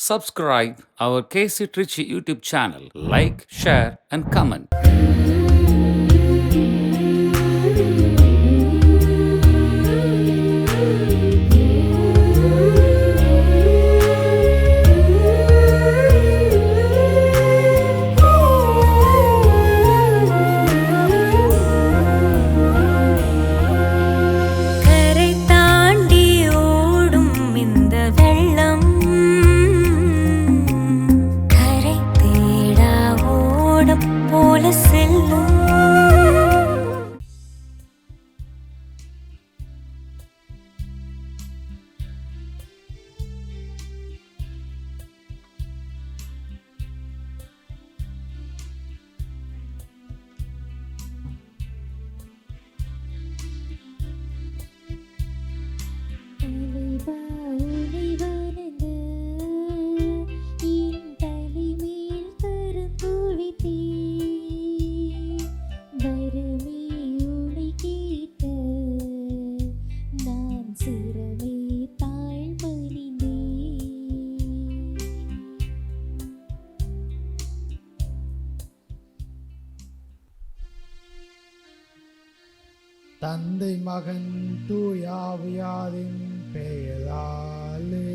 Subscribe our KC Trichy YouTube channel. Like, share, and comment. கரை தாண்டி ஓடும் இந்த வெள்ளம் கரை தேடா ஓடம் போல செல்லும். தந்தை மகன் தூயாவியாரின் பெயராலே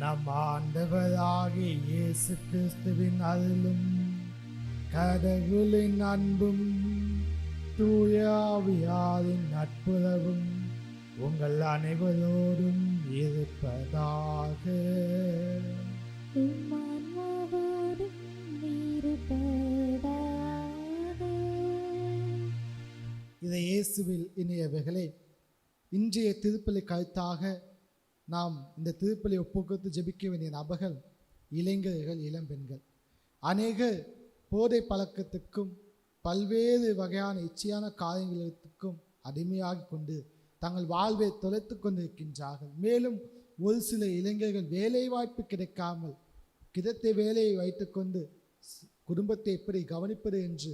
நம் ஆண்டவராகிய இயேசு கிறிஸ்துவின் அருளும் கடவுளின் அன்பும் தூயாவியாரின் நட்புறவும் உங்கள் அனைவரோடும் இருப்பதாக. இதை இயேசுவில் இனியவைகளே, இன்றைய திருப்பலி கருத்தாக நாம் இந்த திருப்பலி ஒப்புக்கொடுத்து ஜெபிக்க வேண்டிய நபர்கள் இளைஞர்கள், இளம்பெண்கள். அநேக போதை பழக்கத்துக்கும் பல்வேறு வகையான இச்சையான காரியங்களுக்கும் அடிமையாகி கொண்டு தங்கள் வாழ்வை தொலைத்து கொண்டிருக்கின்றார்கள். மேலும் ஒரு சில இளைஞர்கள் வேலை வாய்ப்பு கிடைக்காமல் கிடைத்த வேலையை வைத்துக்கொண்டு குடும்பத்தை எப்படி கவனிப்பது என்று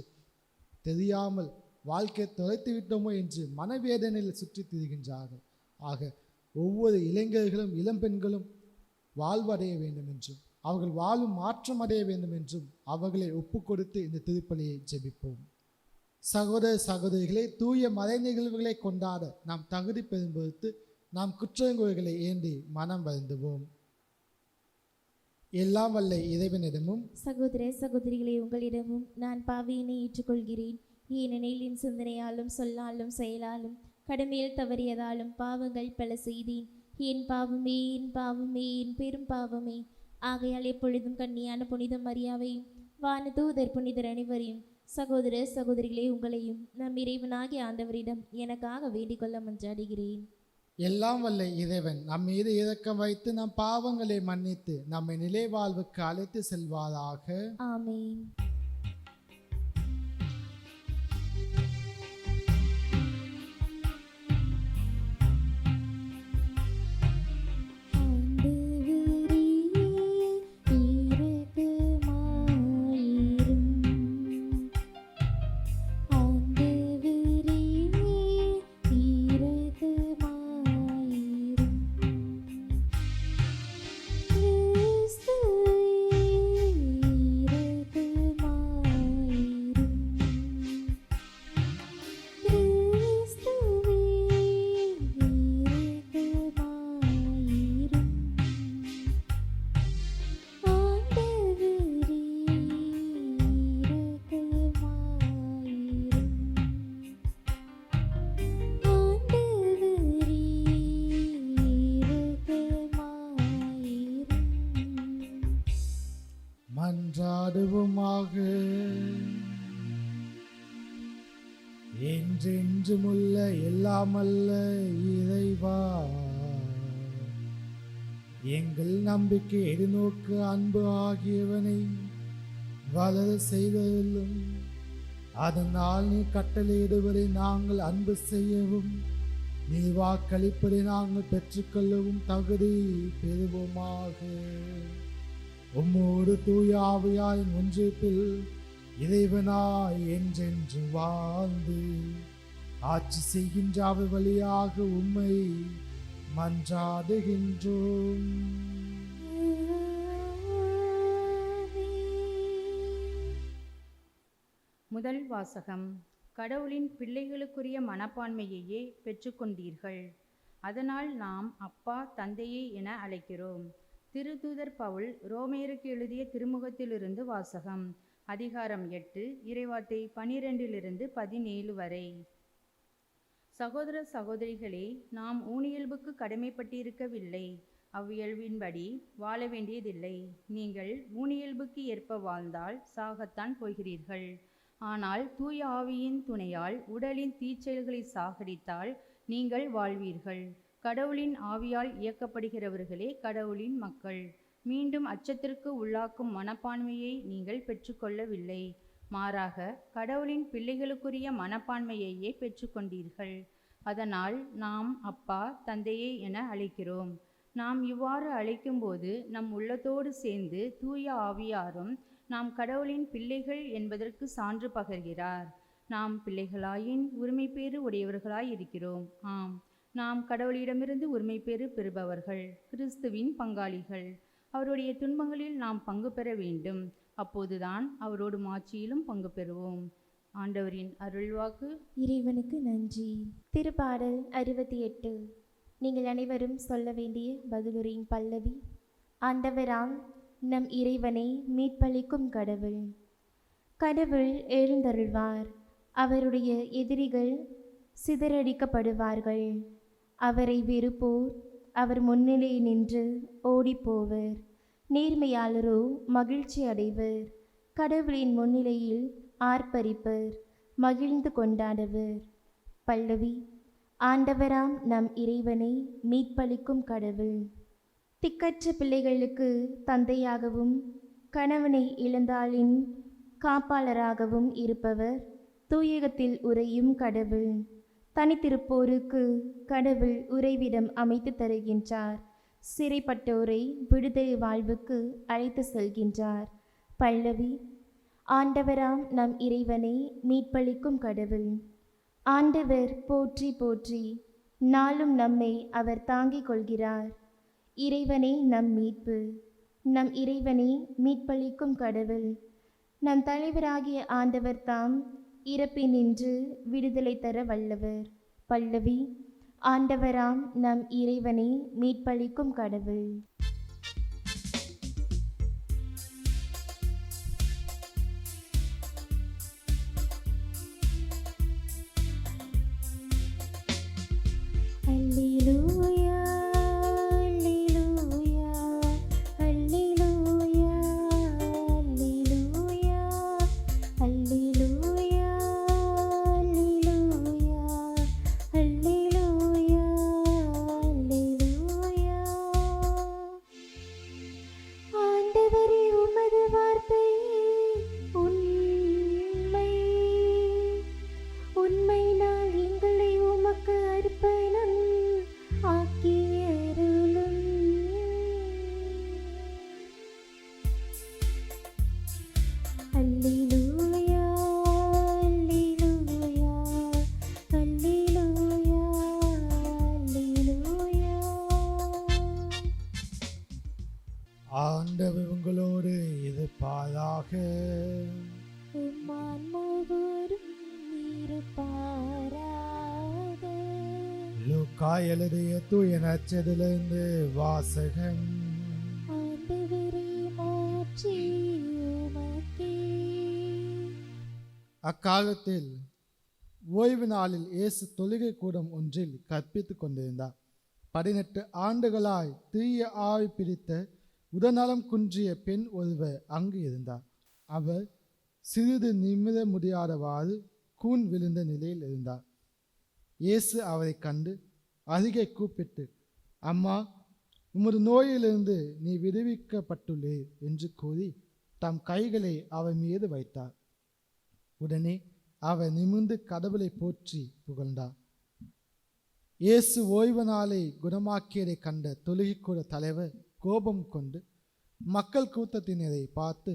தெரியாமல் வாழ்க்கையை தொலைத்து விட்டோமோ என்று மனவேதனையில் சுற்றி திரிகின்றார்கள். ஆக ஒவ்வொரு இளைஞர்களும் இளம்பெண்களும் வாழ்வடைய வேண்டும் என்றும் அவர்கள் வாழும் மாற்றம் அடைய வேண்டும் என்றும் அவர்களை ஒப்பு கொடுத்து இந்த திருப்பலியை ஜெபிப்போம். சகோதர சகோதரிகளை தூய மறை நிகழ்வுகளை கொண்டாட நாம் தகுதி பெறும் பொறுத்து நாம் குற்றங்குறைகளை ஏந்தி மனம் வருந்துவோம். எல்லாம் வல்ல இறைவனிடமும் சகோதர சகோதரிகளை உங்களிடமும் நான் பாவியினை ஏற்றுக்கொள்கிறேன். ஏனெனில் என் சிந்தனையாலும் சொல்லாலும் செயலாலும் கடமையில் தவறியதாலும் பாவங்கள் பல செய்தேன். என் பாவமே, என் பாவமே, என் பெரும் பாவமே. ஆகையால் எப்பொழுதும் கன்னியான புனித மரியாவையும் வானதூதர் புனிதர் அனைவரையும் சகோதர சகோதரிகளே உங்களையும் நம் இறைவனாகிய ஆண்டவரிடம் எனக்காக வேண்டிக் கொள்ள மன்றாடுகிறேன். எல்லாம் வல்ல இறைவன் நம் மீது இரக்கம் வைத்து நம் பாவங்களை மன்னித்து நம்மை நிலை வாழ்வுக்கு அழைத்து செல்வாராக. ஆமென். மன்றாடுவோமாக. என்றென்றுமுள்ள எல்லாமல்ல இறைவா, எங்கள் நம்பிக்கை எதிர்நோக்கு அன்பு ஆகியவனை வளர செய்தலும், அதனால் நீ கட்டளையிடுவதை நாங்கள் அன்பு செய்யவும் நீ வாக்களிப்பதை நாங்கள் பெற்றுக்கொள்ளவும் தகுதி பெறுவோமாக. உம்மோடு தூய ஆவியாரின் ஒன்றிப்பில் இறைவனாய் என்றென்று வாழ்ந்து ஆட்சி செய்கின்ற அவர் வழியாக உம்மை மன்றாடுகின்றோம். முதல் வாசகம். கடவுளின் பிள்ளைகளுக்குரிய மனப்பான்மையையே பெற்றுக்கொண்டீர்கள். அதனால் நாம் அப்பா தந்தையே என அழைக்கிறோம். திருத்தூதர் பவுல் ரோமேருக்கு எழுதிய திருமுகத்திலிருந்து வாசகம். அதிகாரம் 8 இறைவார்த்தை 12-17 வரை. சகோதர சகோதரிகளே, நாம் ஊனியல்புக்கு கடமைப்பட்டிருக்கவில்லை, அவ்வியல்பின்படி வாழ வேண்டியதில்லை. நீங்கள் ஊனியல்புக்கு ஏற்ப வாழ்ந்தால் சாகத்தான் போகிறீர்கள். ஆனால் தூய ஆவியின் துணையால் உடலின் தீச்செயல்களை சாகடித்தால் நீங்கள் வாழ்வீர்கள். கடவுளின் ஆவியால் இயக்கப்படுகிறவர்களே கடவுளின் மக்கள். மீண்டும் அச்சத்திற்கு உள்ளாக்கும் மனப்பான்மையை நீங்கள் பெற்றுக்கொள்ளவில்லை, மாறாக கடவுளின் பிள்ளைகளுக்குரிய மனப்பான்மையையே பெற்றுக்கொண்டீர்கள். அதனால் நாம் அப்பா தந்தையே என அழைக்கிறோம். நாம் இவ்வாறு அழைக்கும்போது நம் உள்ளத்தோடு சேர்ந்து தூய ஆவியாரும் நாம் கடவுளின் பிள்ளைகள் என்பதற்கு சான்று பகர்கிறார். நாம் பிள்ளைகளாயின் உரிமைப்பேறு உடையவர்களாய் இருக்கிறோம். ஆம், நாம் கடவுளிடமிருந்து உரிமைப்பேறு பெறுபவர்கள், கிறிஸ்துவின் பங்காளிகள். அவருடைய துன்பங்களில் நாம் பங்கு பெற வேண்டும். அப்போதுதான் அவரோடு மாட்சியிலும் பங்கு பெறுவோம். ஆண்டவரின் அருள்வாக்கு. இறைவனுக்கு நன்றி. திருப்பாடல் 68. நீங்கள் அனைவரும் சொல்ல வேண்டிய பதிலுரையின் பல்லவி. ஆண்டவராம் நம் இறைவனை மீட்பளிக்கும் கடவுள். கடவுள் எழுந்தருள்வார், அவருடைய எதிரிகள் சிதறடிக்கப்படுவார்கள். அவரை வெறுப்போர் அவர் முன்னிலை நின்று ஓடிப்போவர். நேர்மையாளரோ மகிழ்ச்சி அடைவர், கடவுளின் முன்னிலையில் ஆர்ப்பரிப்பர், மகிழ்ந்து கொண்டாடுவர். பல்லவி. ஆண்டவராம் நம் இறைவனை மீட்பளிக்கும் கடவுள். திக்கற்ற பிள்ளைகளுக்கு தந்தையாகவும் கணவனை இழந்தாளின் காப்பாளராகவும் இருப்பவர், தூயகத்தில் உறையும் கடவுள். தனித்திருப்போருக்கு கடவுள் உறைவிடம் அமைத்து தருகின்றார். சிறைப்பட்டோரை விடுதலை வாழ்வுக்கு அழைத்து செல்கின்றார். பல்லவி. ஆண்டவராம் நம் இறைவனை மீட்பளிக்கும் கடவுள். ஆண்டவர் போற்றி போற்றி, நாளும் நம்மை அவர் தாங்கிக் கொள்கிறார். இறைவனே நம் மீட்பு, நம் இறைவனை மீட்பளிக்கும் கடவுள். நம் தலைவராகிய ஆண்டவர் தாம் இறப்பினின்று விடுதலை தர வல்லவர். பல்லவி. ஆண்டவராம் நம் இறைவனை மீட்பளிக்கும் கடவுள். அல்லேலூயா அல்லேலூயா அல்லேலூயா அல்லேலூயா அல்லேலூயா அல்லேலூயா அல்லேலூயா அல்லேலூயா. ஆண்டவரே, உமது வார்த்தை உண்மை. உண்மையினால் எங்களை உமக்கு அர்ப்பணம் ஆக்கியருளும். அல்லேலூயா அல்லேலூயா அல்லேலூயா அல்லேலூயா. ஆண்டவர் உங்களோடு இருப்பாராக. உம்மான்மாவோடும் இருப்பாராக. லூக்கா எழுதிய தூய நற்செய்தியிலிருந்து வாசகம். ஆண்டவரே, மாட்சி உமக்கே. அக்காலத்தில் ஓய்வு நாளில் இயேசு தொழுகை கூடம் ஒன்றில் கற்பித்துக் கொண்டிருந்தார். 18 ஆண்டுகளாய் தீய ஆவி பிடித்த உடல்நலம் குன்றிய பெண் ஒருவர் அங்கு இருந்தார். அவர் சிறிது நிமிர முடியாதவாறு கூன் விழுந்த நிலையில் இருந்தார். இயேசு அவரை கண்டு அருகே கூப்பிட்டு, அம்மா, உமது நோயிலிருந்து நீ விடுவிக்கப்பட்டுள்ளீர் என்று கூறி தம் கைகளை அவர் மீது வைத்தார். உடனே அவர் நிமிர்ந்து கடவுளை போற்றி புகழ்ந்தார். இயேசு ஓய்வு நாளை குணமாக்கியதை கண்ட தொழுகைக்கூட தலைவர் கோபம் கொண்டு மக்கள் கூட்டத்தினரை பார்த்து,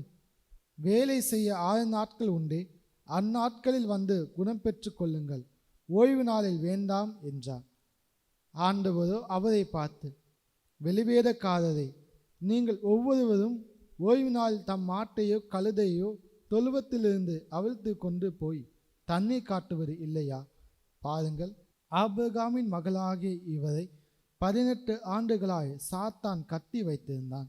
வேலை செய்ய 6 நாட்கள் உண்டே, அந்நாட்களில் வந்து குணம் பெற்று கொள்ளுங்கள். ஓய்வு நாளில் வேண்டாம் என்றார். ஆண்டவரோ அவரை பார்த்து, வெளிவேடக்காரரை, நீங்கள் ஒவ்வொருவரும் ஓய்வு நாளில் தம் மாட்டையோ கழுதையோ தொழுவத்திலிருந்து அவிழ்த்து கொண்டு போய் தண்ணீர் காட்டுவது இல்லையா? பாருங்கள், ஆபிரகாமின் மகளாகிய இவரை 18 ஆண்டுகளாய் சாத்தான் கட்டி வைத்திருந்தான்.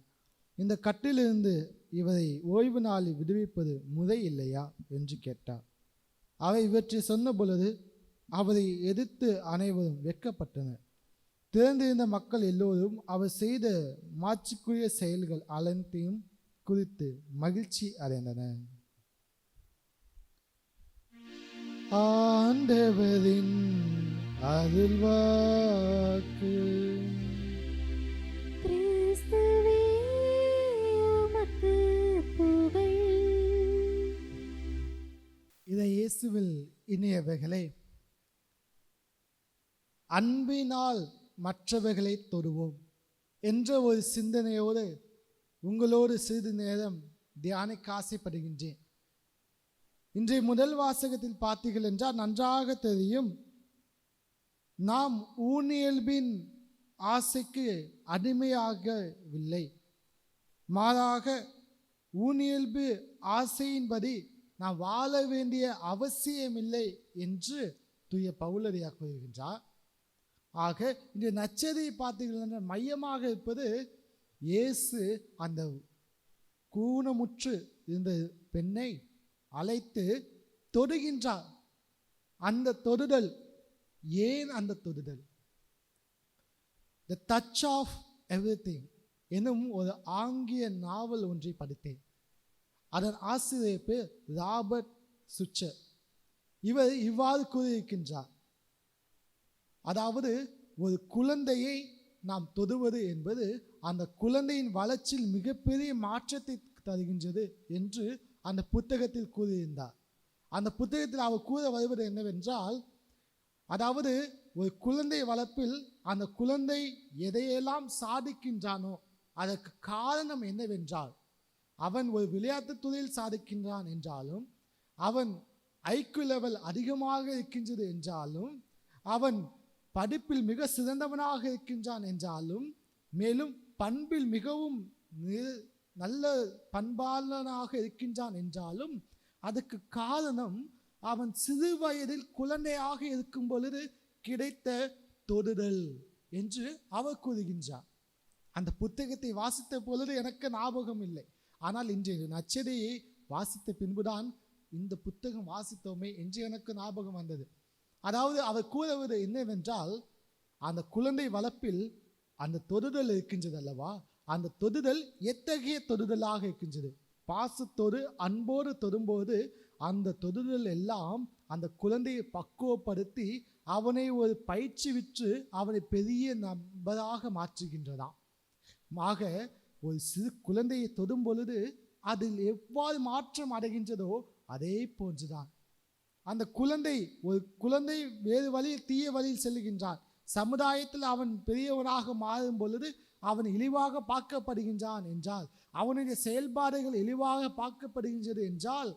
இந்த கட்டிலிருந்து இவரை ஓய்வு நாளில் விடுவிப்பது முறை இல்லையா என்று கேட்டார். அவர் இவற்றை சொன்ன பொழுது அவரை எதிர்த்து அனைவரும் வெட்கப்பட்டனர். திறந்திருந்த மக்கள் எல்லோரும் அவர் செய்த மாட்சிக்குரிய செயல்கள் அனைத்தையும் குறித்து மகிழ்ச்சி அடைந்தனர். ஆண்டவரின் அருள்வாக்கு. கிறிஸ்துவே உமக்கு புகழ். இதை இயேசுவில் இனியவைகளே, அன்பினால் மற்றவர்களை தொடுவோம் என்ற ஒரு சிந்தனையோடு உங்களோடு சிறிது நேரம் தியானிக்க ஆசைப்படுகின்றேன். இன்றைய முதல் வாசகத்தில் பார்த்தீர்கள் என்றால் நன்றாக தெரியும், நாம் ஊனியல்பின் ஆசைக்கு அடிமையாகவில்லை, மாறாக ஊனியல்பு ஆசையின்படி நாம் வாழ வேண்டிய அவசியமில்லை என்று தூய பவுலடியா கூறுகின்றார். ஆக இந்த நற்செய்தியை பார்த்தீர்கள் மையமாக இருப்பது இயேசு அந்த கூணமுற்று இருந்த பெண்ணை அழைத்து தொடுகின்றார். அந்த தொடுதல், ஏன் அந்த தொடுதல்? த டச் ஆஃப் எவ்ரிதிங் எனும் ஒரு ஆங்கில நாவல் ஒன்றை படித்தேன். அதன் ஆசிரியர் பேர் ராபர்ட் சுச்சர். இவர் இவ்வாறு கூறியிருக்கின்றார், அதாவது ஒரு குழந்தையை நாம் தொடுவது என்பது அந்த குழந்தையின் வளர்ச்சியில் மிகப்பெரிய மாற்றத்தை தருகின்றது என்று அந்த புத்தகத்தில் கூறியிருந்தார். அந்த புத்தகத்தில் அவர் கூற வருவது என்னவென்றால், அதாவது ஒரு குழந்தை வளர்ப்பில் அந்த குழந்தை எதையெல்லாம் சாதிக்கின்றானோ அதற்கு காரணம் என்னவென்றால், அவன் ஒரு விளையாட்டு துறையில் சாதிக்கின்றான் என்றாலும், அவன் ஐக்கியூ லெவல் அதிகமாக இருக்கின்றது என்றாலும், அவன் படிப்பில் மிக சிறந்தவனாக இருக்கின்றான் என்றாலும், மேலும் பண்பில் மிகவும் நல்ல பண்பாளனாக இருக்கின்றான் என்றாலும், அதுக்கு காரணம் அவன் சிறு வயதில் குழந்தையாக இருக்கும் பொழுது கிடைத்த தொடுதல் என்று அவர் கூறுகின்றார். அந்த புத்தகத்தை வாசித்த பொழுது எனக்கு ஞாபகம் இல்லை, ஆனால் இன்றைய நற்செய்தியை வாசித்த பின்புதான் இந்த புத்தகம் வாசித்தோமே என்று எனக்கு ஞாபகம் வந்தது. அதாவது அவர் கூறுவது என்னவென்றால், அந்த குழந்தை வளர்ப்பில் அந்த தொடுதல் இருக்கின்றது அல்லவா, அந்த தொடுதல் எத்தகைய தொடுதலாக இருக்கின்றது? பாசத்தோடு அன்போடு தொடும்போது அந்த தொடுதல் எல்லாம் அந்த குழந்தையை பக்குவப்படுத்தி அவனை ஒரு பயிற்சி விற்று அவனை பெரிய நபராக மாற்றுகின்றதாம். ஆக ஒரு சிறு குழந்தையை தொடும் பொழுது அதில் எவ்வாறு மாற்றம் அடைகின்றதோ அதே போன்றுதான் அந்த குழந்தை, ஒரு குழந்தை வேறு வழியில் தீய வழியில் செல்கின்றான், சமுதாயத்தில் அவன் பெரியவனாக மாறும் பொழுது அவன் இழிவாக பார்க்கப்படுகின்றான் என்றால், அவனுடைய செயல்பாடுகள் இழிவாக பார்க்கப்படுகின்றது என்றால்,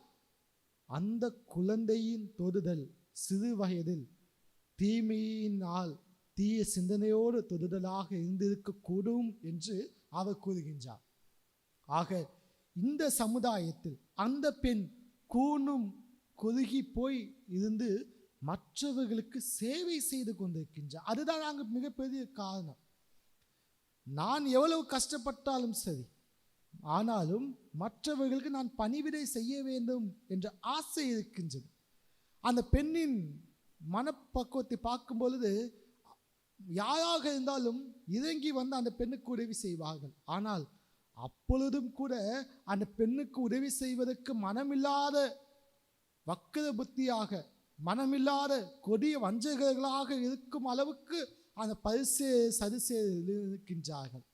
அந்த குழந்தையின் தொடுதல் சிறு வயதில் தீமையினால் தீய சிந்தனையோடு தொடுதலாக இருந்திருக்கக்கூடும் என்று அவர் கூறுகின்றார். ஆக இந்த சமுதாயத்தில் அந்த பெண் கூணும் கொதுகி போய் இருந்து மற்றவர்களுக்கு சேவை செய்து கொண்டிருக்கின்றார். அதுதான் அங்கு மிகப்பெரிய காரணம். நான் எவ்வளவு கஷ்டப்பட்டாலும் சரி, ஆனாலும் மற்றவர்களுக்கு நான் பணிவிடை செய்ய வேண்டும் என்ற ஆசை இருக்கின்றது. அந்த பெண்ணின் மனப்பக்குவத்தை பார்க்கும் பொழுது யாராக இருந்தாலும் இறங்கி வந்து அந்த பெண்ணுக்கு உதவி செய்வார்கள். ஆனால் அப்பொழுதும் கூட அந்த பெண்ணுக்கு உதவி செய்வதற்கு மனமில்லாத வக்கர புத்தியாக, மனமில்லாத கொடிய வஞ்சகர்களாக இருக்கும் அளவுக்கு அந்த பரிசே சரிசே இருக்கின்றார்கள்.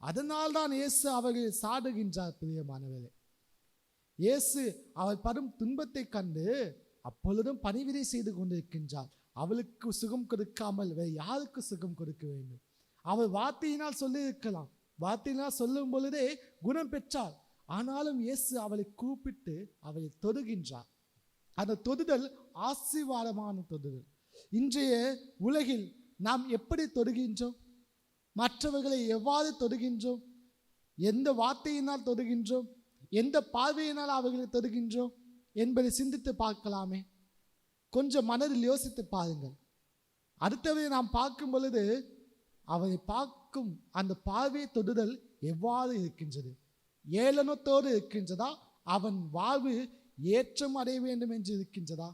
அதனால்தான் இயேசு அவர்களை சாடுகின்றார். பிரியமானவரே, இயேசு அவள் படும் துன்பத்தை கண்டு அப்பொழுதும் பணிவிடை செய்து கொண்டிருக்கின்றார். அவளுக்கு சுகம் கொடுக்காமல் வேறு யாருக்கு சுகம் கொடுக்க வேண்டும்? அவள் வார்த்தையினால் சொல்லியிருக்கலாம், வார்த்தையினால் சொல்லும் பொழுதே குணம் பெற்றாள். ஆனாலும் இயேசு அவளை கூப்பிட்டு அவளை தொடுகின்றார். அந்த தொடுதல் ஆசீர்வாதமான தொடுதல். இன்றைய உலகில் நாம் எப்படி தொடுகின்றோம்? மற்றவர்களை எவ்வாறு தொடுகின்றோம்? எந்த வார்த்தையினால் தொடுகின்றோம்? எந்த பார்வையினால் அவர்களை தொடுகின்றோம் என்பதை சிந்தித்து பார்க்கலாமே. கொஞ்சம் மனதில் யோசித்து பாருங்கள். அடுத்தவை நாம் பார்க்கும் பொழுது அவரை பார்க்கும் அந்த பார்வை தொடுதல் எவ்வாறு இருக்கின்றது? ஏளனத்தோடு இருக்கின்றதா? அவன் வாழ்வு ஏற்றம் அடைய வேண்டும் என்று இருக்கின்றதா?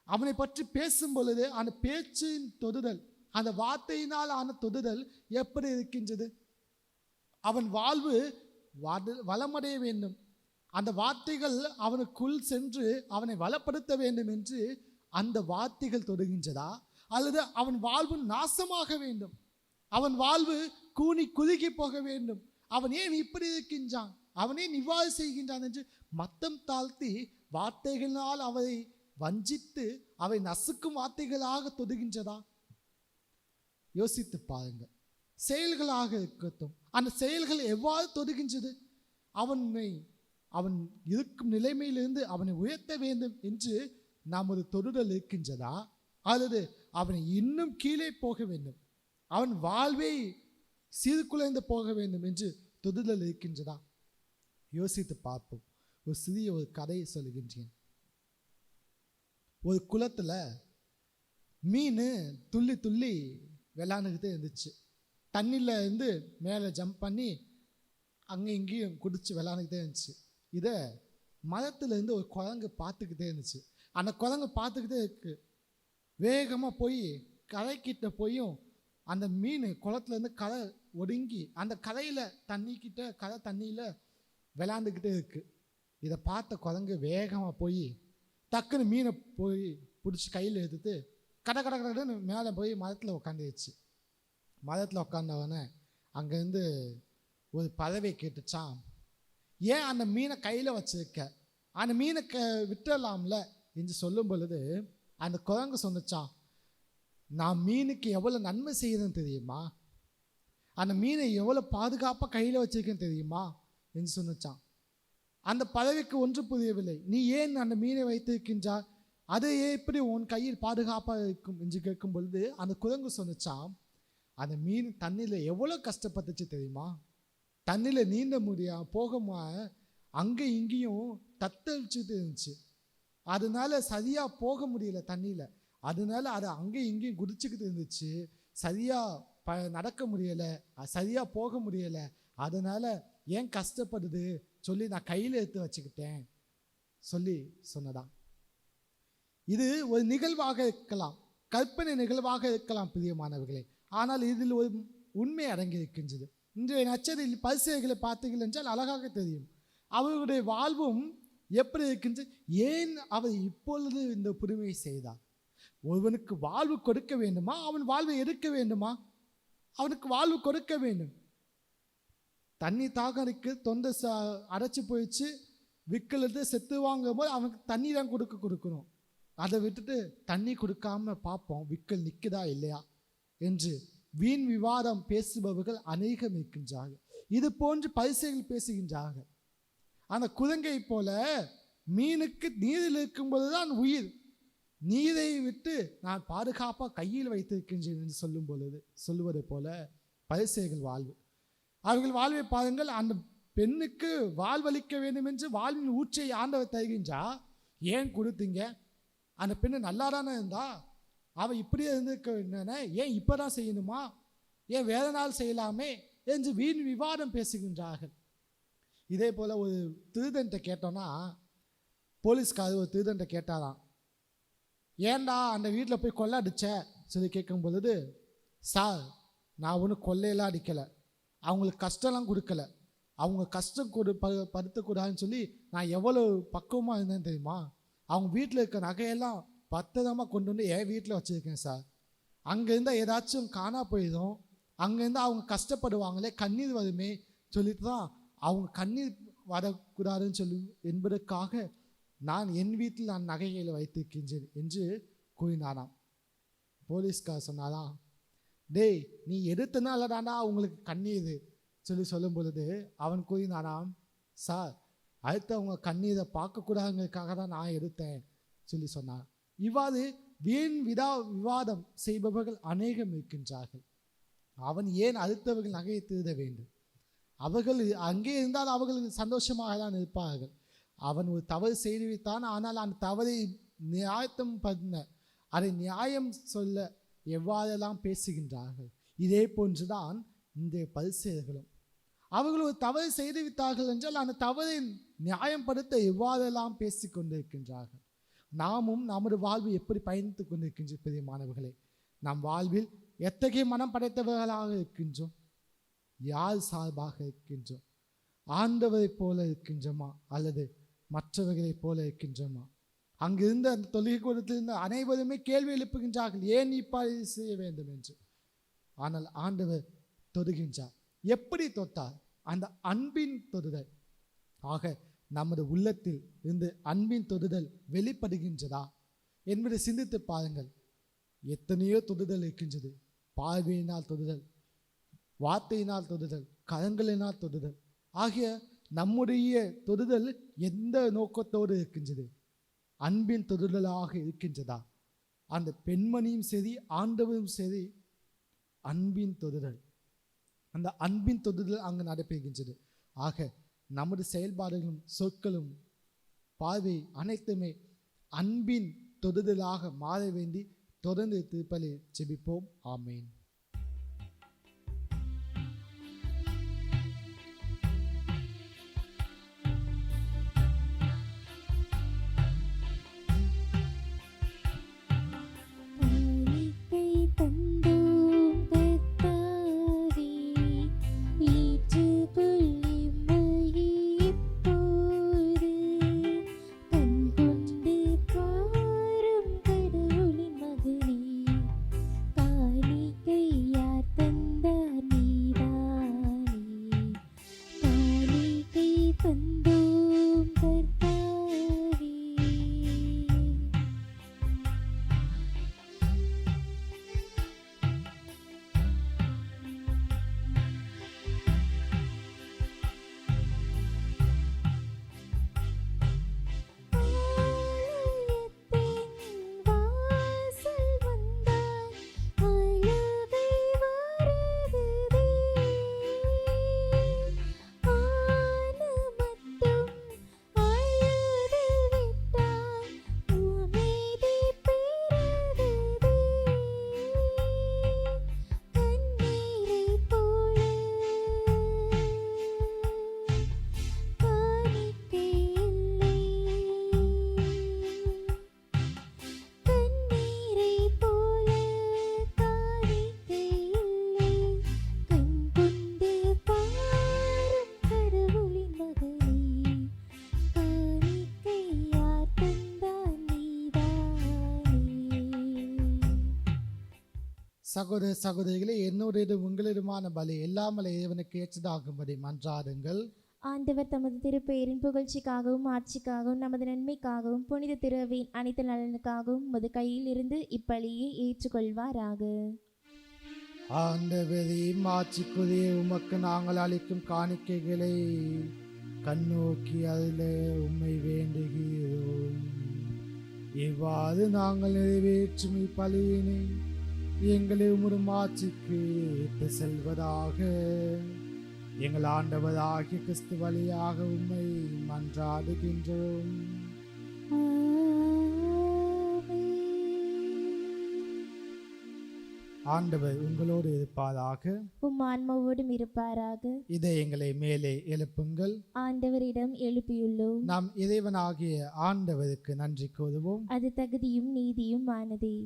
அவனை பற்றி பேசும் பொழுது அந்த பேச்சின் தொடுதல், அந்த வார்த்தையினால் ஆன தொடுதல் எப்படி இருக்கின்றது? அவன் வாழ்வு வளமடைய வேண்டும், அந்த வார்த்தைகள் அவனுக்குள் சென்று அவனை வளப்படுத்த வேண்டும் என்று அந்த வார்த்தைகள் தொடுகின்றதா? அல்லது அவன் வாழ்வு நாசமாக வேண்டும், அவன் வாழ்வு கூனி குறுகி போக வேண்டும், அவன் ஏன் இப்படி இருக்கின்றான், அவன் ஏன் இவ்வாறு செய்கின்றான் என்று மத்தம் தாழ்த்தி வார்த்தைகளினால் அவரை வஞ்சித்து அவை நசுக்கும் வார்த்தைகளாக தொடுகின்றதா? யோசித்து பாருங்கள். செயல்களாக இருக்கட்டும், அந்த செயல்கள் எவ்வாறு தொடுகின்றது? அவன் இருக்கும் நிலைமையிலிருந்து அவனை உயர்த்த வேண்டும் என்று நாம் ஒரு தொடுதல் இருக்கின்றதா? அல்லது அவனை இன்னும் கீழே போக வேண்டும், அவன் வாழ்வை சீர்குலைந்து போக வேண்டும் என்று தொடுதல் இருக்கின்றதா? யோசித்து பார்ப்போம். ஒரு சிறிய ஒரு கதையை சொல்லுகின்றேன். ஒரு குளத்தில் மீன் துள்ளி துள்ளி விளாண்டுக்கிட்டே இருந்துச்சு. தண்ணியில் இருந்து மேலே ஜம்ப் பண்ணி அங்கே இங்கேயும் குடிச்சு விளாண்டுக்கிட்டே இருந்துச்சு. இதை மரத்துலேருந்து ஒரு குரங்கு பார்த்துக்கிட்டே இருந்துச்சு. அந்த குரங்கு பார்த்துக்கிட்டே இருக்கு. வேகமாக போய் கரைக்கிட்ட போயும் அந்த மீன் குளத்துலேருந்து கரை ஒடுங்கி அந்த கரையில் கரை தண்ணியில் விளாண்டுக்கிட்டே இருக்கு. இதை பார்த்த குரங்கு வேகமாக போய் டக்குன்னு மீனை போய் பிடிச்சி கையில் எடுத்துட்டு கடன்னு மேலே போய் மரத்தில் உட்காந்துருச்சு. மரத்தில் உட்காந்தவொடனே அங்கேருந்து ஒரு பறவை கேட்டுச்சான், ஏன் அந்த மீனை கையில் வச்சிருக்க, அந்த மீனை விட்டுடலாம்ல என்று சொல்லும் பொழுது அந்த குரங்கு சொன்னிச்சான், நான் மீனுக்கு எவ்வளோ நன்மை செய்யறேன்னு தெரியுமா, அந்த மீனை எவ்வளோ பாதுகாப்பாக கையில் வச்சிருக்கேன்னு தெரியுமா என்று சொன்னிச்சான். அந்த பறவைக்கு ஒன்று புரியவில்லை. நீ ஏன் அந்த மீனை வைத்திருக்கின்றாய், அது எப்படி உன் கையில் பாதுகாப்பாக இருக்கும் என்று கேட்கும் பொழுது அந்த குரங்கு சொன்னிச்சான், அந்த மீன் தண்ணியில் எவ்வளோ கஷ்டப்பட்டுச்சு தெரியுமா, தண்ணியில் நீந்த போகமா அங்கே இங்கேயும் தத்தளிச்சுட்டு இருந்துச்சு. அதனால சரியாக போக முடியல தண்ணியில், அதனால அது அங்கே இங்கேயும் குதிச்சுக்கிட்டு இருந்துச்சு, சரியாக நடக்க முடியலை, சரியாக போக முடியலை, அதனால ஏன் கஷ்டப்படுது சொல்லி நான் கையில் எடுத்து வச்சுக்கிட்டேன் சொல்லி சொன்னதான். இது ஒரு நிகழ்வாக இருக்கலாம், கற்பனை நிகழ்வாக இருக்கலாம் பிரியமானவர்களே. ஆனால் இதில் ஒரு உண்மை அடங்கி இருக்கின்றது. இன்றைய நச்சரில் பரிசேயர்களை பார்த்தீர்கள் என்றால் அழகாக தெரியும். அவர்களுடைய வாழ்வும் எப்படி இருக்கின்றது, ஏன் அவர் இப்பொழுது இந்த புதுமையை செய்தார். ஒருவனுக்கு வாழ்வு கொடுக்க வேண்டுமா, அவன் வாழ்வை எடுக்க வேண்டுமா? அவனுக்கு வாழ்வு கொடுக்க வேண்டும். தண்ணி தாகம் இருக்கு, தொண்டை அடைச்சி போயிடுச்சு, விற்கிறது செத்து வாங்கும் போது அவனுக்கு தண்ணி தான் கொடுக்கணும். அதை விட்டுட்டு தண்ணி கொடுக்காம பார்ப்போம் விற்கல் நிற்குதா இல்லையா என்று வீண் விவாதம் பேசுபவர்கள் அநேகம் இருக்கின்றார்கள். இது போன்று பரிசைகள் பேசுகின்றார்கள். அந்த குரங்கை போல மீனுக்கு நீரில் இருக்கும்போதுதான் உயிர், நீரை விட்டு நான் பாதுகாப்பாக கையில் வைத்திருக்கின்றேன் என்று சொல்லுவதை போல பரிசைகள் வாழ்வு. அவர்கள் வாழ்வை பாருங்கள். அந்த பெண்ணுக்கு வாழ்வளிக்க வேண்டும் என்று வாழ்வின் ஊற்றை ஆண்டவர் தருகின்றா, ஏன் கொடுத்தீங்க, அந்த பெண்ணு நல்லா தானே இருந்தா, அவள் இப்படியே இருந்திருக்க என்னென்ன, ஏன் இப்போ தான் செய்யணுமா, ஏன் வேற நாள் செய்யலாமே என்று வீண் விவாதம் பேசுகின்றார்கள். இதே போல் ஒரு திருடன்ட்ட கேட்டோன்னா, போலீஸ்காரர் ஒரு திருடன்ட்ட கேட்டாராம், ஏன்டா அந்த வீட்டில் போய் கொள்ளை அடிச்ச சொல்லி கேட்கும் பொழுது, சார் நான் ஒன்றும் கொள்ளையெல்லாம் அடிக்கலை, அவங்களுக்கு கஷ்டம்லாம் கொடுக்கல, அவங்க கஷ்டம் படுத்தக்கூடாதுன்னு சொல்லி நான் எவ்வளோ பக்குவமாக இருந்தேன்னு தெரியுமா, அவங்க வீட்டில் இருக்க நகையெல்லாம் பத்திரமாக கொண்டு வந்து என் வீட்டில் வச்சுருக்கேன் சார், அங்கே இருந்தால் ஏதாச்சும் காணா போயிடும், அங்கேருந்து அவங்க கஷ்டப்படுவாங்களே, கண்ணீர் வருமே சொல்லிட்டு தான் அவங்க கண்ணீர் வரக்கூடாதுன்னு சொல்லி என்பதற்காக நான் என் வீட்டில் நான் நகைகளை வைத்திருக்கின்றேன் என்று கூறினாராம். போலீஸ்கார் சொன்னாராம், டேய் நீ எடுத்தனால தாண்டா அவங்களுக்கு கண்ணீர் சொல்லி சொல்லும் பொழுது அவன் கூறினாராம், சார் அடுத்து அவங்க கண்ணீரை பார்க்கக்கூடாதுங்கிறதுக்காக தான் நான் எடுத்தேன் சொல்லி சொன்னான். இவ்வாறு வீண் விவாதம் செய்பவர்கள் அநேகம் இருக்கின்றார்கள். அவன் ஏன் அடுத்தவர்கள் நகையை திருட வேண்டும்? அவர்கள் அங்கே இருந்தால் அவர்கள் சந்தோஷமாக தான் இருப்பார்கள். அவன் ஒரு தவறு செய்துவித்தான், ஆனால் அந்த தவறை நியாயத்தம் பண்ண, அதை நியாயம் சொல்ல எவ்வாறெல்லாம் பேசுகின்றார்கள். இதே போன்றுதான் இந்த பரிசேயர்களும். அவர்கள் ஒரு தவறு செய்துவிட்டார்கள் என்றால் அந்த தவறை நியாயப்படுத்த எவ்வாறெல்லாம் பேசி கொண்டிருக்கின்றார்கள். நாமும் நமது வாழ்வு எப்படி பயணித்து கொண்டிருக்கின்ற பிரியமானவர்களே, நம் வாழ்வில் எத்தகைய மனம் படைத்தவர்களாக இருக்கின்றோம்? யார் சார்பாக இருக்கின்றோம்? ஆண்டவரைப் போல இருக்கின்றோமா அல்லது மற்றவர்களைப் போல இருக்கின்றோமா? அங்கிருந்த அந்த தொழுகை கூடத்திலிருந்து அனைவருமே கேள்வி எழுப்புகின்றார்கள், ஏன் இப்பாறு செய்ய வேண்டும் என்று. ஆனால் ஆண்டவர் தொடுகின்றார். எப்படி தொட்டார்? அந்த அன்பின் தொடுதல். ஆக நமது உள்ளத்தில் இருந்து அன்பின் தொடுதல் வெளிப்படுகின்றதா என்பதை சிந்தித்து பாருங்கள். எத்தனையோ தொடுதல் இருக்கின்றது. பார்வையினால் தொடுதல், வார்த்தையினால் தொடுதல், கரங்களினால் தொடுதல் ஆகிய நம்முடைய தொடுதல் எந்த நோக்கத்தோடு இருக்கின்றது? அன்பின் தொடுதலாக இருக்கின்றதா? அந்த பெண்மணியும் சரி, ஆண்டவரும் சரி, அன்பின் தொடுதல், அந்த அன்பின் தொடுதல் அங்கு நடைபெறுகின்றது. ஆக நமது செயல்பாடுகளும் சொற்களும் பார்வை அனைத்துமே அன்பின் தொடுதலாக மாற வேண்டி தொடர்ந்து திருப்பலி ஜெபிப்போம். ஆமேன். சகோதர சகோதரிகளே, என்னுடைய உங்களிடமான பலி எல்லாமல இறைவனுக்கு ஏற்றதாகும்படி மன்றாடுங்கள். ஆண்டவர் தமது திருப்பெயரின் புகழ்ச்சிக்காகவும் ஆட்சிக்காகவும் நமது நன்மைக்காகவும் புனித திருவின் அனைத்து நலனுக்காகவும் உமது கையில் இருந்து இப்பலியை ஏற்றுக்கொள்வாராக. ஆண்டவரே, மாட்சிக்குரிய உமக்கு நாங்கள் அளிக்கும் காணிக்கைகளை கண்ணோக்கி அதில் உம்மை வேண்டுகிறோம். இவ்வாறு நாங்கள் நிறைவேற்றும் இப்பலியினை எங்களை உமது மாட்சிக்கு ஏற்று செல்வதாக எங்கள் ஆண்டவராகிய கிறிஸ்து வழியாக உம்மை மன்றாடுகின்றோம். ஆண்டவர் உங்களோடு இருப்பாராக, உம் ஆன்மாவோடும் இருப்பாராக. இதை எங்களை மேலே எழுப்புங்கள். ஆண்டவரிடம் எழுப்பியுள்ளோம். நாம் இறைவனாகிய ஆண்டவருக்கு நன்றி கூறுவோம். அது தகுதியும் நீதியும் ஆனதே.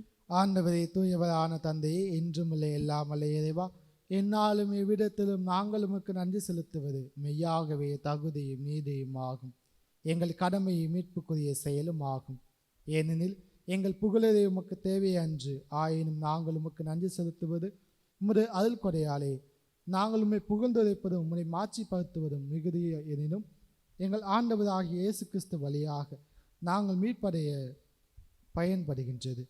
ஆண்டவரே, தூயவரான தந்தையே, என்றும் இல்லை எல்லாமல்ல இறைவா, என்னாலும் எவ்விடத்திலும் நாங்கள் உமக்கு நன்றி செலுத்துவது மெய்யாகவே தகுதியும் நீதியும் ஆகும். எங்கள் கடமையும் மீட்புக்குரிய செயலும் ஆகும். ஏனெனில் எங்கள் புகழரை உமக்கு தேவையன்று, ஆயினும் நாங்கள் உமக்கு நன்றி செலுத்துவது உமது அருள் கொடையாலே. நாங்கள் உம்மை புகழ்ந்துரைப்பதும் உம்மை மாட்சிப்படுத்துவதும் மிகுதிய எனினும் எங்கள் ஆண்டவராகிய இயேசு கிறிஸ்து வழியாக நாங்கள் மீட்படைய பயன்படுகின்றது.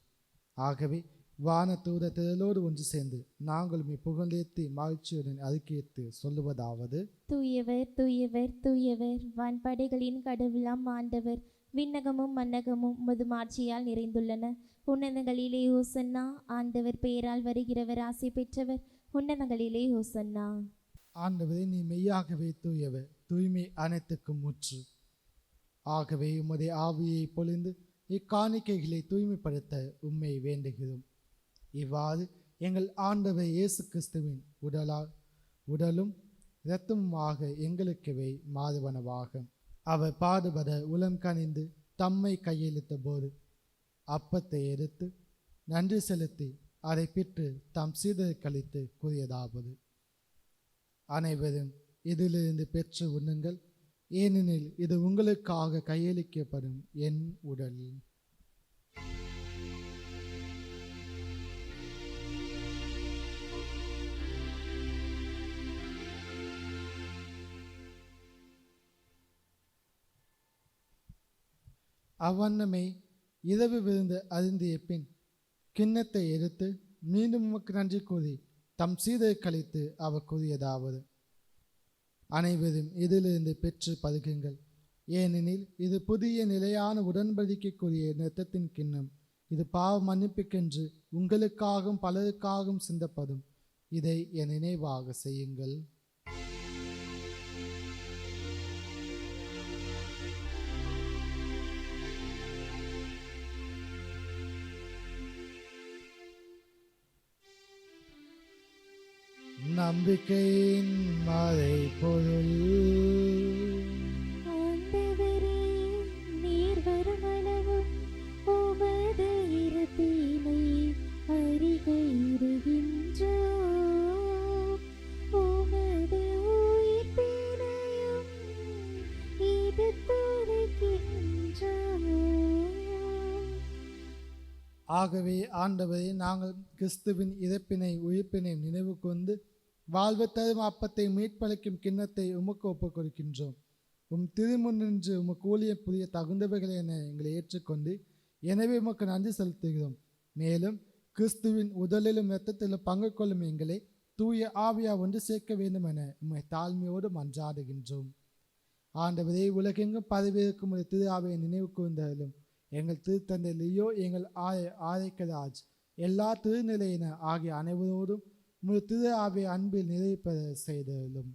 ஆகவே வான தூத திரளோடு ஒன்று சேர்ந்து நாங்களும் புகழேற்றி மகிழ்ச்சியுடன் அறிக்கையிட்டு சொல்லுவதாவது: தூயவர் தூயவர் தூயவர், வான்படைகளின் கடவுளாம் ஆண்டவர், விண்ணகமும் மன்னகமும் உமது மாட்சியால் நிறைந்துள்ளன. உன்னதங்களிலே ஓசன்னா. ஆண்டவர் பெயரால் வருகிறவர் ஆசை பெற்றவர். உன்னதங்களிலே ஓசன்னா. ஆண்டவரே, நீ மெய்யாகவே தூயவர், தூய்மை அனைத்துக்கும் முற்று. ஆகவே உமது ஆவியை பொழிந்து இக்காணிக்கைகளை தூய்மைப்படுத்த உம்மை வேண்டுகிறோம். இவ்வாறு எங்கள் ஆண்டவர் இயேசு கிறிஸ்துவின் உடலும் இரத்தமுமாக எங்களுக்குவே மாறுவனவாக. அவர் பாடுபட உளம் கனிந்து தம்மை கையெழுத்த போது அப்பத்தை எடுத்து நன்றி செலுத்தி அதை பிற்று தம் சீடருக்கு அளித்து கூறியதாவது: அனைவரும் இதிலிருந்து பெற்று உண்ணுங்கள், ஏனெனில் இது உங்களுக்காக கையளிக்கப்படும் என் உடல். அவ்வண்ணமே இரவு விருந்து அருந்திய பின் கிண்ணத்தை எடுத்து மீண்டும் உமக்கு நன்றி கூறி தம் சீடருக்கு அளித்து அவர் கூறியதாவது: அனைவரும் இதிலிருந்து பெற்று பருகுங்கள், ஏனெனில் இது புதிய நிலையான உடன்படிக்கைக்குரிய இரத்தத்தின் கிண்ணம். இது பாவ மன்னிப்புக்கென்று உங்களுக்காகவும் பலருக்காகவும் சிந்தப்படும். இதை என் நினைவாக செய்யுங்கள். நம்பிக்கையின் மறைபொருள். ஆண்டவரே, நீர் வருமளவும் உமது இருப்பினை அறிகையிடுகின்றோம். உமது உயிர்ப்பினையும் எடுத்துரைக்கின்றோம். ஆகவே ஆண்டவரே, நாங்கள் கிறிஸ்துவின் இறப்பினை உயிர்ப்பினை நினைவு கொண்டு வாழ்வு தரும் அப்பத்தை மீட்பளிக்கும் கிண்ணத்தை உமக்கு ஒப்புக் கொடுக்கின்றோம். உம் திருமுன் நின்று உமக்கு ஊழியம் புரிய தகுந்தவைகளை என எங்களை ஏற்றுக்கொண்டு எனவே உமக்கு நன்றி செலுத்துகிறோம். மேலும் கிறிஸ்துவின் உடலிலும் இரத்தத்திலும் பங்கு கொள்ளும் எங்களை தூய ஆவியா ஒன்று சேர்க்க வேண்டும் என உம்மை தாழ்மையோடு மன்றாடுகின்றோம். ஆண்டவரே, உலகெங்கும் பதவியிருக்கும் ஒரு திரு ஆவியை நினைவு கூர்ந்தாலும் எங்கள் திருத்தந்தை லியோ, எங்கள் ஆரைக்கராஜ், எல்லா திருநிலையினர் ஆகிய அனைவரோடும் உமது திரு ஆவியை அன்பில் நிறைவேற செய்தலும்.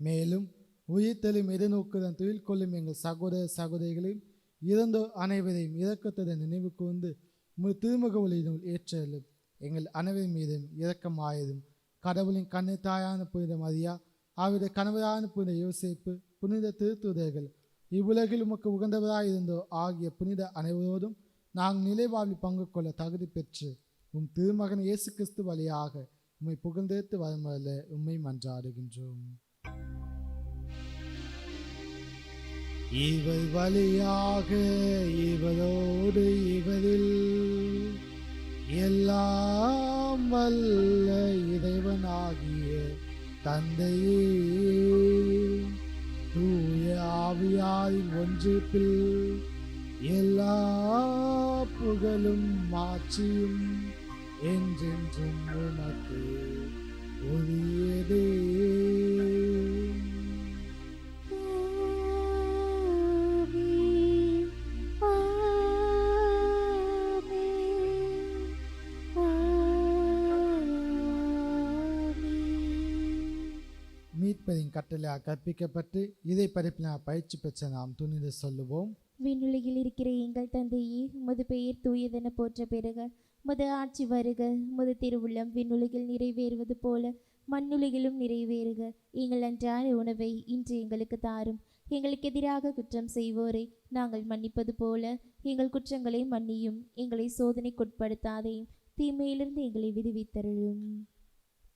மேலும் உயிர்த்தெழும் எதிர்நோக்குடன் தொழில் கொள்ளும் எங்கள் சகோதர சகோதரிகளையும் இறந்தோர் அனைவரையும் இரக்கத்துடன் நினைவு கூர்ந்து உமது திருமுக ஒளியினுள் ஏற்றலும். எங்கள் அனைவரின் மீதும் இரக்கமாயதும். கடவுளின் கண்ணை தாயான புனித மரியா, அவருடைய கணவரான புனித யோசேப்பு, புனித திருத்தூதர்கள், இவ்வுலகில் உமக்கு உகந்தவராயிருந்தோர் ஆகிய புனித அனைவரோடும் நாங்கள் நிலைவாழ்வில் பங்கு கொள்ள தகுதி பெற்று உம் திருமகன் இயேசு கிறிஸ்து வழியாக உம்மை புகழ்ந்தேத்து வருமல்ல உம்மை மன்றாடுகின்றோம். இவர் வழியாக இவரோடு இவரில் எல்லாம் வல்ல இறைவனாகிய தந்தையே, தூய ஆவியாரின் ஒன்றிப்பில் எல்லா புகழும் மாட்சியும் என்றென்றும் உனக்கு உரியதே. மீட்பரின் கட்டளையாக கற்பிக்கப்பட்டு இதை படிப்பினால் பயிற்சி பெற்ற நாம் துணிந்து சொல்லுவோம்: விண்ணுலகில் இருக்கிற எங்கள் தந்தையே, உமது பெயர் தூயதென போற்ற பெறுக. உமது ஆட்சி வருக. உமது திருவுள்ளம் விண்ணுலகில் நிறைவேறுவது போல மண்ணுலகிலும் நிறைவேறுக. எங்கள் அன்றாட உணவை இன்று எங்களுக்கு தாரும். எங்களுக்கு எதிராக குற்றம் செய்வோரை நாங்கள் மன்னிப்பது போல எங்கள் குற்றங்களை மன்னியும். எங்களை சோதனைக்குட்படுத்தாதையும் தீமையிலிருந்து எங்களை விடுவித்தருளும்.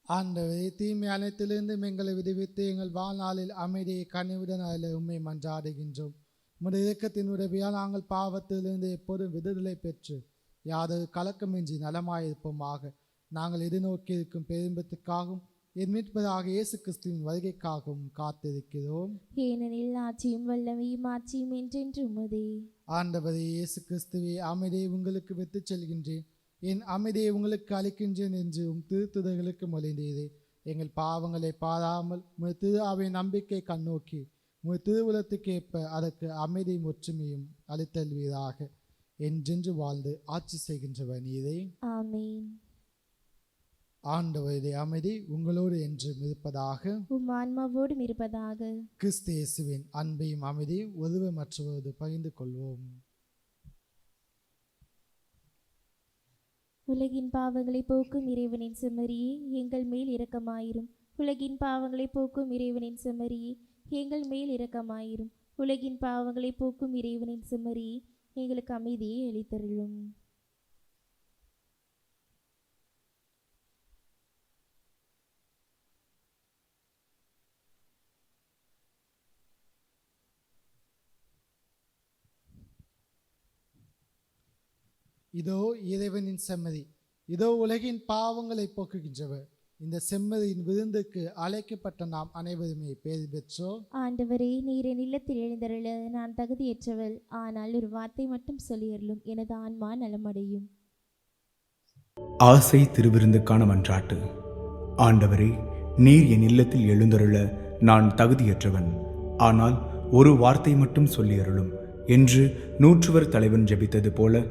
ஆண்டவரே, தீமை அனைத்திலிருந்தும் எங்களை விடுவித்து எங்கள் வாழ்நாளில் அமைதியை கனிவுடன் அதில் உண்மை மன்றாடுகின்றோம். உமது இரக்கத்தின் உதவியால் நாங்கள் பாவத்திலிருந்து எப்போதும் விடுதலை பெற்று யாதொரு கலக்கமின்றி நலமாயிருப்போமாக. நாங்கள் எதிர்நோக்கி இருக்கும் பேரின்பத்துக்காகவும் என் மீட்பதாக இயேசு கிறிஸ்துவின் வருகைக்காகவும் காத்திருக்கிறோம். ஏனெனில் ஆட்சியும் வல்லமையும் ஆட்சியும் என்றென்றும் உமதே. ஆண்டவரே இயேசு கிறிஸ்துவே, அமைதியை உங்களுக்கு விட்டுச் செல்கின்றேன், என் அமைதியை உங்களுக்கு அளிக்கின்றேன் என்று திருத்துதர்களுக்கு மொழிந்தீரே. எங்கள் பாவங்களை பாராமல் உமது திரு ஆவியின் நம்பிக்கை கண்ணோக்கி உங்கள் திருவுலத்துக்கேற்ப அதற்கு அமைதியும் ஒற்றுமையும் அளித்தல்வீராக என்றென்று வாழ்ந்து ஆட்சி செய்கின்றவர் நீரே. ஆமென். ஆண்டவருடைய அமைதி உங்களோடு என்றும் இருப்பதாக. உம் ஆன்மாவோடும் இருப்பதாக. கிறிஸ்து இயேசுவின் அன்பையும் அமைதியும் ஒருவர் மற்றவரோடு பகிர்ந்து கொள்வோம். உலகின் பாவங்களை போக்கும் இறைவனின் செம்மறியே, எங்கள் மேல் இரக்கமாயிரும். உலகின் பாவங்களை போக்கும் இறைவனின் செம்மறியே, எங்கள் மேல் இரக்கமாயிரும். உலகின் பாவங்களை போக்கும் இறைவனின் செம்மறியே, எங்களுக்கு அமைதியை அளித்தருளும். இதோ இறைவனின் செம்மறி, இதோ உலகின் பாவங்களை போக்குகின்றவர். இந்த செம்மறியின் விருந்துக்கு அழைக்கப்பட்ட நாம் அனைவருமே பேறு பெற்றோம். ஆண்டவரே, நீர் என் இல்லத்தில் எழுந்தருள நான் தகுதியற்றவள். ஆனால் ஒரு வார்த்தை மட்டும் சொல்லியருளும், எனது ஆன்மா நலமடையும். ஆசை திருவிருந்துக்கான மன்றாட்டு. ஆண்டவரே, நீர் என் இல்லத்தில் எழுந்தருள நான் தகுதியற்றவன். ஆனால் ஒரு வார்த்தை மட்டும் சொல்லியருளும் என்று நூற்றுவர் தலைவன் ஜெபித்தது போல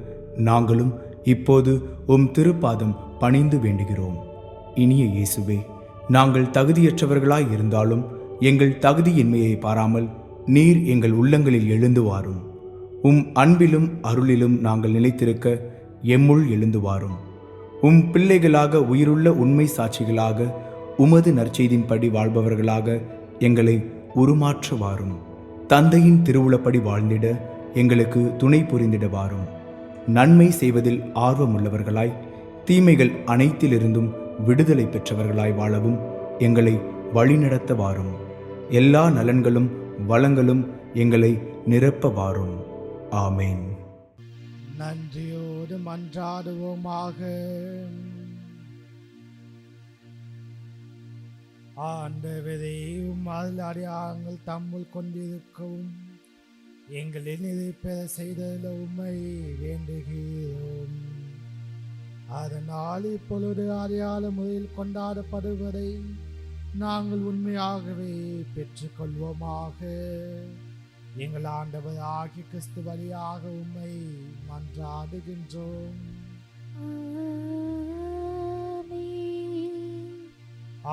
நாங்களும் இப்போது உம் திருப்பாதம் பணிந்து வேண்டுகிறோம். இனிய இயேசுவே, நாங்கள் தகுதியற்றவர்களாய் இருந்தாலும் எங்கள் தகுதியின்மையை பாராமல் நீர் எங்கள் உள்ளங்களில் எழுந்து வாரும். உம் அன்பிலும் அருளிலும் நாங்கள் நிலைத்திருக்க எம்முள் எழுந்து வாரும். உம் பிள்ளைகளாக உயிருள்ள உண்மை சாட்சிகளாக உமது நற்செய்தின்படி வாழ்பவர்களாக எங்களை உருமாற்ற வாரும். தந்தையின் திருவுளப்படி வாழ்ந்திட எங்களுக்கு துணை புரிந்திட வாரும். நன்மை செய்வதில் ஆர்வமுள்ளவர்களாய் தீமைகள் அனைத்திலிருந்தும் விடுதலை பெற்றவர்களாய் வாழவும் எங்களை வழிநடத்த வாரும். எல்லா நலன்களும் வளங்களும் எங்களை நிரப்ப வாரும். ஆமேன். நன்றியோடு மன்றாடுவோமாக. ஆண்டவரே, உம் அருளடியார்கள் தம்முள் கொண்டிருக்கவும் எங்களின் இதை பெற செய்ததில் உம்மை வேண்டுகிறோம். அதனால் இப்பொழுது அறியாத முறையில் கொண்டாடப்படுவதை நாங்கள் உண்மையாகவே பெற்றுக்கொள்வோமாக. எங்கள் ஆண்டவர் ஆகிய கிறிஸ்து வழியாக உம்மை மன்றாடுகின்றோம்.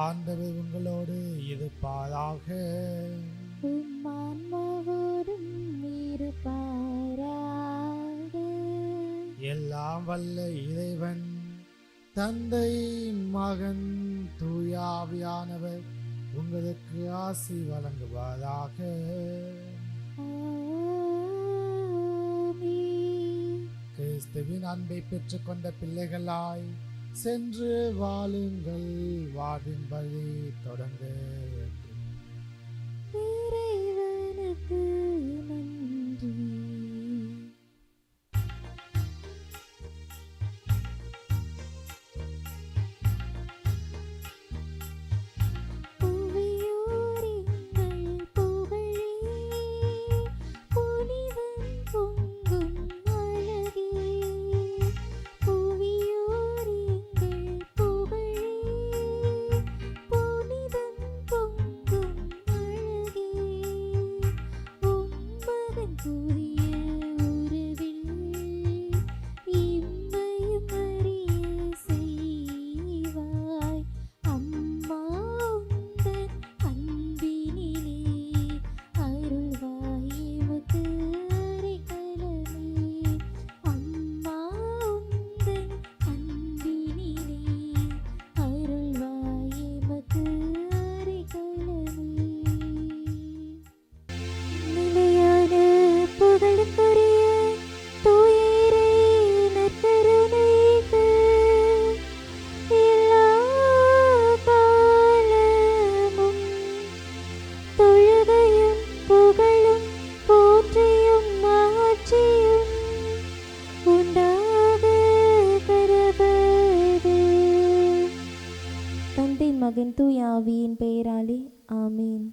ஆண்டவர் உங்களோடு இருப்பாராக. உம் ஆன்மாவோடும் இருப்பாராக. எல்லாம் வல்ல இறைவன் தந்தை மகன் தூயாவியானவர் உங்களுக்கு ஆசி வழங்குவாராக. கிறிஸ்துவின் அன்பை பெற்றுக்கொண்ட பிள்ளைகளாய் சென்று வாழுங்கள். வாழ்வின் வழி தொடங்க. இறைவனுக்கு நன்றி. மகன் தூய ஆவியின் பெயராலே ஆமீன்.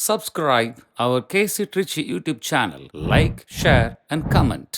Subscribe our KC Trichy YouTube channel. Like, share and comment.